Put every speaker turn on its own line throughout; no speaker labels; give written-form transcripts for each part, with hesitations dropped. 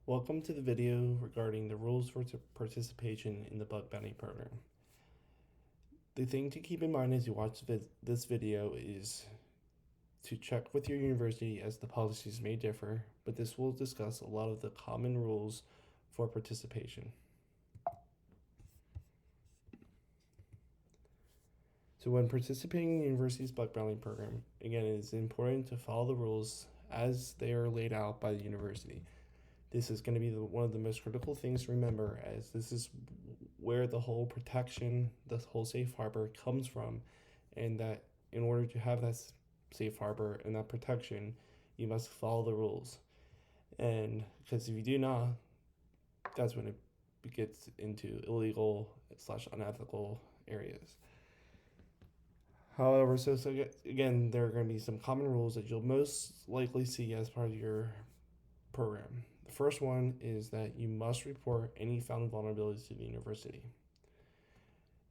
Welcome to the video regarding the rules for participation in the bug bounty program. The thing to keep in mind as you watch this video is to check with your university, as the policies may differ, but this will discuss a lot of the common rules for participation. So when participating in the university's bug bounty program, again, it is important to follow the rules as they are laid out by the university. This is going to be one of the most critical things to remember, as this is where the whole protection, the whole safe harbor comes from, and that in order to have that safe harbor and that protection, you must follow the rules. And because if you do not, that's when it gets into illegal slash unethical areas. However, so again, there are going to be some common rules that you'll most likely see as part of your program. The first one is that you must report any found vulnerabilities to the university.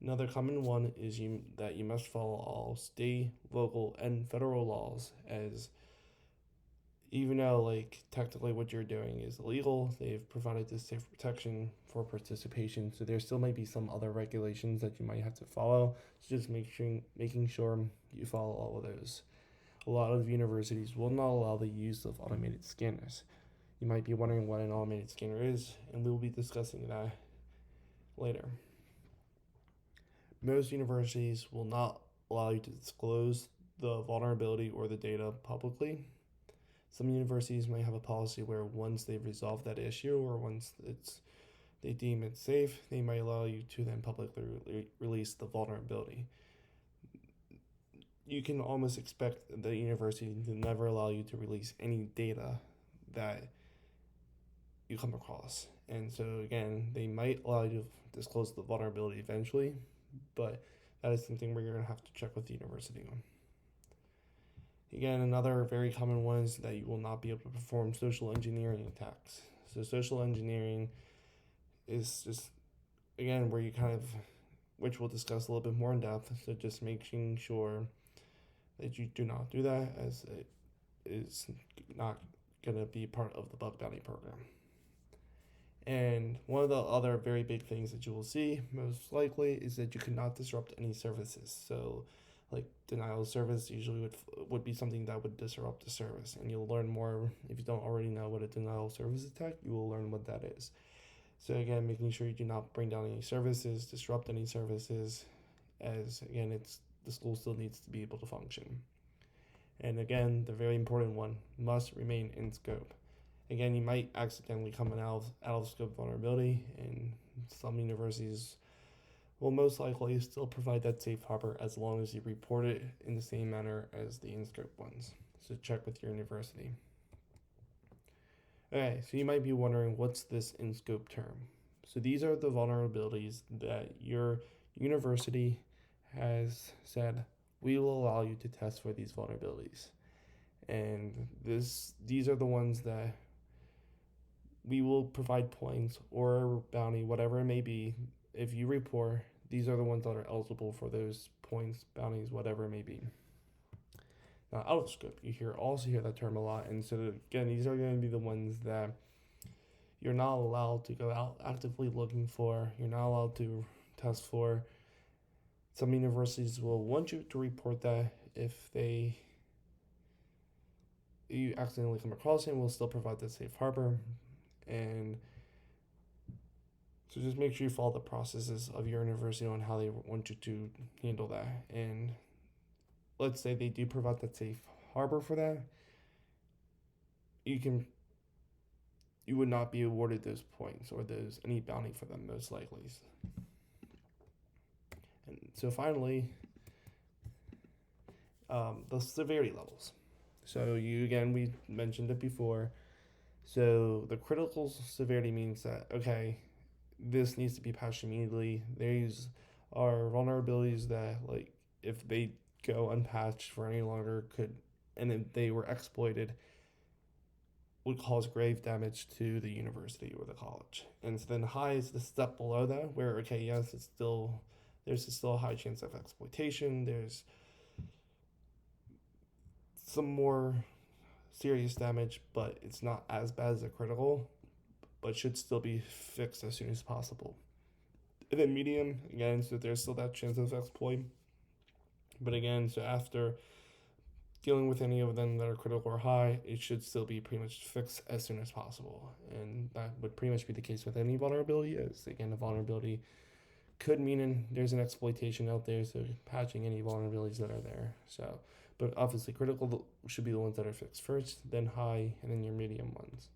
Another common one is that you must follow all state, local, and federal laws, as even though technically what you're doing is illegal, they've provided this safe protection for participation. So there still might be some other regulations that you might have to follow. So just making sure you follow all of those. A lot of universities will not allow the use of automated scanners. You might be wondering what an automated scanner is, and we will be discussing that later. Most universities will not allow you to disclose the vulnerability or the data publicly. Some universities may have a policy where once they've resolved that issue or once they deem it safe, they might allow you to then publicly release the vulnerability. You can almost expect the university to never allow you to release any data that you come across. And so again, they might allow you to disclose the vulnerability eventually, but that is something where you're going to have to check with the university on. Again, another very common one is that you will not be able to perform social engineering attacks. So social engineering is just, again, where you which we'll discuss a little bit more in depth, so just making sure that you do not do that, as it is not going to be part of the bug bounty program. And one of the other very big things that you will see, most likely, is that you cannot disrupt any services. So denial of service usually would be something that would disrupt the service, and you'll learn more. If you don't already know what a denial of service attack, you will learn what that is. So again, making sure you do not bring down any services, disrupt any services, as again, the school still needs to be able to function. And again, the very important one, must remain in scope. Again, you might accidentally come out of scope vulnerability, and some universities will most likely still provide that safe harbor as long as you report it in the same manner as the in-scope ones. So check with your university. Okay, so you might be wondering, what's this in-scope term? So these are the vulnerabilities that your university has said, we will allow you to test for these vulnerabilities. And these are the ones that we will provide points or bounty, whatever it may be. If you report, these are the ones that are eligible for those points, bounties, whatever it may be. Now, out of scope, also hear that term a lot. And so again, these are going to be the ones that you're not allowed to go out actively looking for. You're not allowed to test for. Some universities will want you to report that if you accidentally come across it, will still provide the safe harbor. And so just make sure you follow the processes of your university on how they want you to handle that. And let's say they do provide that safe harbor for that, you would not be awarded those points or any bounty for them, most likely. And so finally, the severity levels. So we mentioned it before. So the critical severity means that, okay, this needs to be patched immediately. These are vulnerabilities that, if they go unpatched for any longer, and if they were exploited, would cause grave damage to the university or the college. And so then high is the step below that, where, okay, yes, there's still a high chance of exploitation. There's some more serious damage, but it's not as bad as a critical. but should still be fixed as soon as possible. And then medium, again, so there's still that chance of exploit. But again, so after dealing with any of them that are critical or high, it should still be pretty much fixed as soon as possible. And that would pretty much be the case with any vulnerability. Is again, a vulnerability could mean there's an exploitation out there, so patching any vulnerabilities that are there. So, but obviously critical should be the ones that are fixed first, then high, and then your medium ones.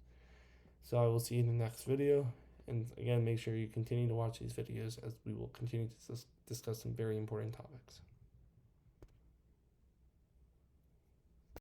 So I will see you in the next video. And again, make sure you continue to watch these videos as we will continue to discuss some very important topics.